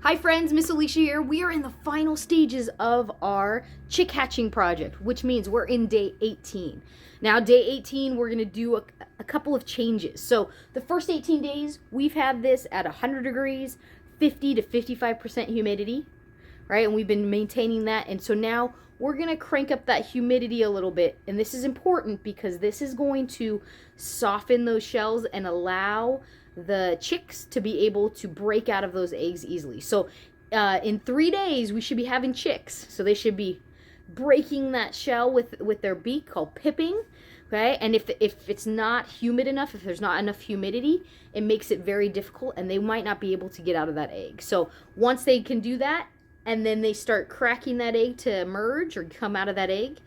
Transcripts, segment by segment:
Hi friends, Miss Alicia here. We are in the final stages of our chick hatching project, which means we're in day 18. Now day 18, we're gonna do a couple of changes. So the first 18 days, we've had this at 100 degrees, 50 to 55% humidity, right? And we've been maintaining that. And so now we're gonna crank up that humidity a little bit. And this is important because this is going to soften those shells and allow the chicks to be able to break out of those eggs easily. So in 3 days, we should be having chicks. So they should be breaking that shell with their beak, called pipping. Okay, and if it's not humid enough, if there's not enough humidity, it makes it very difficult and they might not be able to get out of that egg. So once they can do that, and then they start cracking that egg to emerge or come out of that egg,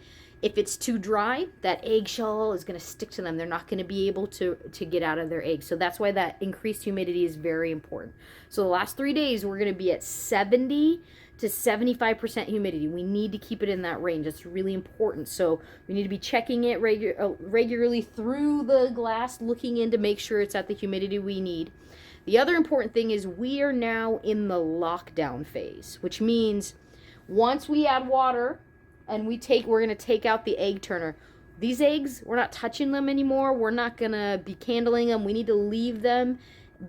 if it's too dry, that eggshell is going to stick to them. They're not going to be able to get out of their egg. So that's why that increased humidity is very important. So the last 3 days, we're going to be at 70 to 75% humidity. We need to keep it in that range. That's really important. So we need to be checking it regularly through the glass, looking in to make sure it's at the humidity we need. The other important thing is we are now in the lockdown phase, which means once we add water and we're going to take out the egg turner. These eggs, we're not touching them anymore. We're not going to be candling them. We need to leave them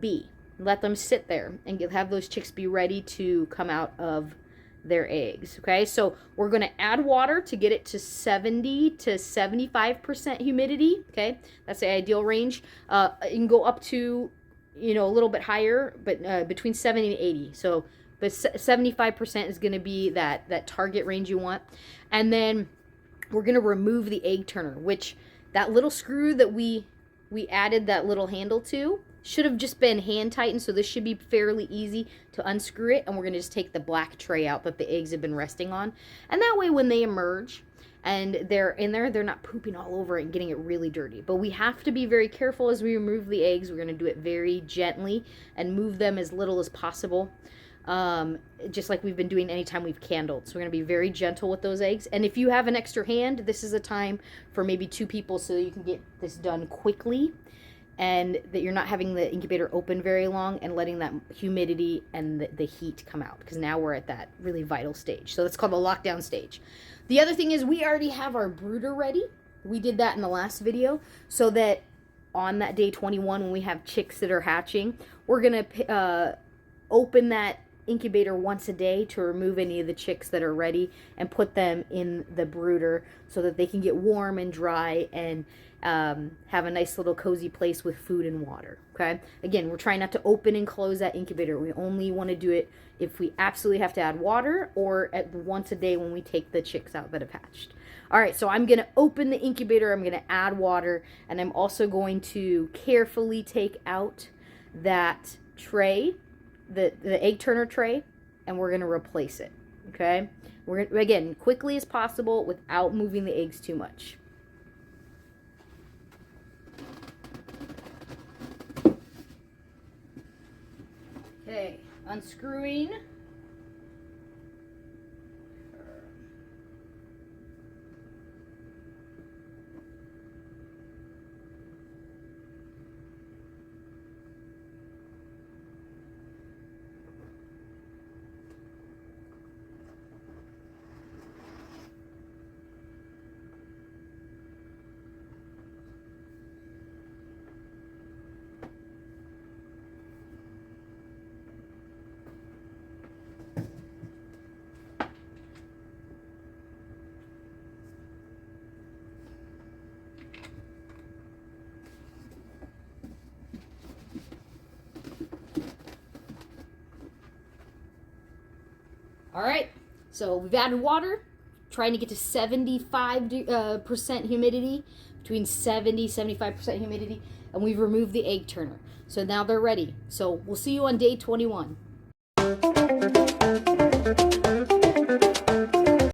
be. Let them sit there and have those chicks be ready to come out of their eggs. Okay, so we're going to add water to get it to 70 to 75% humidity. Okay, that's the ideal range. You can go up to, a little bit higher, but between 70 and 80. So, but 75% is going to be that target range you want. And then we're going to remove the egg turner, which that little screw that we added that little handle to should have just been hand tightened. So this should be fairly easy to unscrew it. And we're going to just take the black tray out that the eggs have been resting on. And that way when they emerge and they're in there, they're not pooping all over it and getting it really dirty. But we have to be very careful as we remove the eggs. We're going to do it very gently and move them as little as possible. Just like we've been doing anytime we've candled. So we're going to be very gentle with those eggs. And if you have an extra hand, this is a time for maybe 2 people so that you can get this done quickly and that you're not having the incubator open very long and letting that humidity and the heat come out, because now we're at that really vital stage. So that's called the lockdown stage. The other thing is we already have our brooder ready. We did that in the last video so that on that day 21 when we have chicks that are hatching, we're going to open that incubator once a day to remove any of the chicks that are ready and put them in the brooder so that they can get warm and dry and have a nice little cozy place with food and water. Okay, again, we're trying not to open and close that incubator. We only want to do it if we absolutely have to add water or at once a day when we take the chicks out that have hatched. All right, so I'm going to open the incubator, I'm going to add water, and I'm also going to carefully take out that tray, the egg turner tray, and we're going to replace it. Okay, we're gonna, again, quickly as possible without moving the eggs too much. Okay, unscrewing. All right, so we've added water, trying to get to 75% humidity, between 70-75% humidity, and we've removed the egg turner. So now they're ready. So we'll see you on day 21.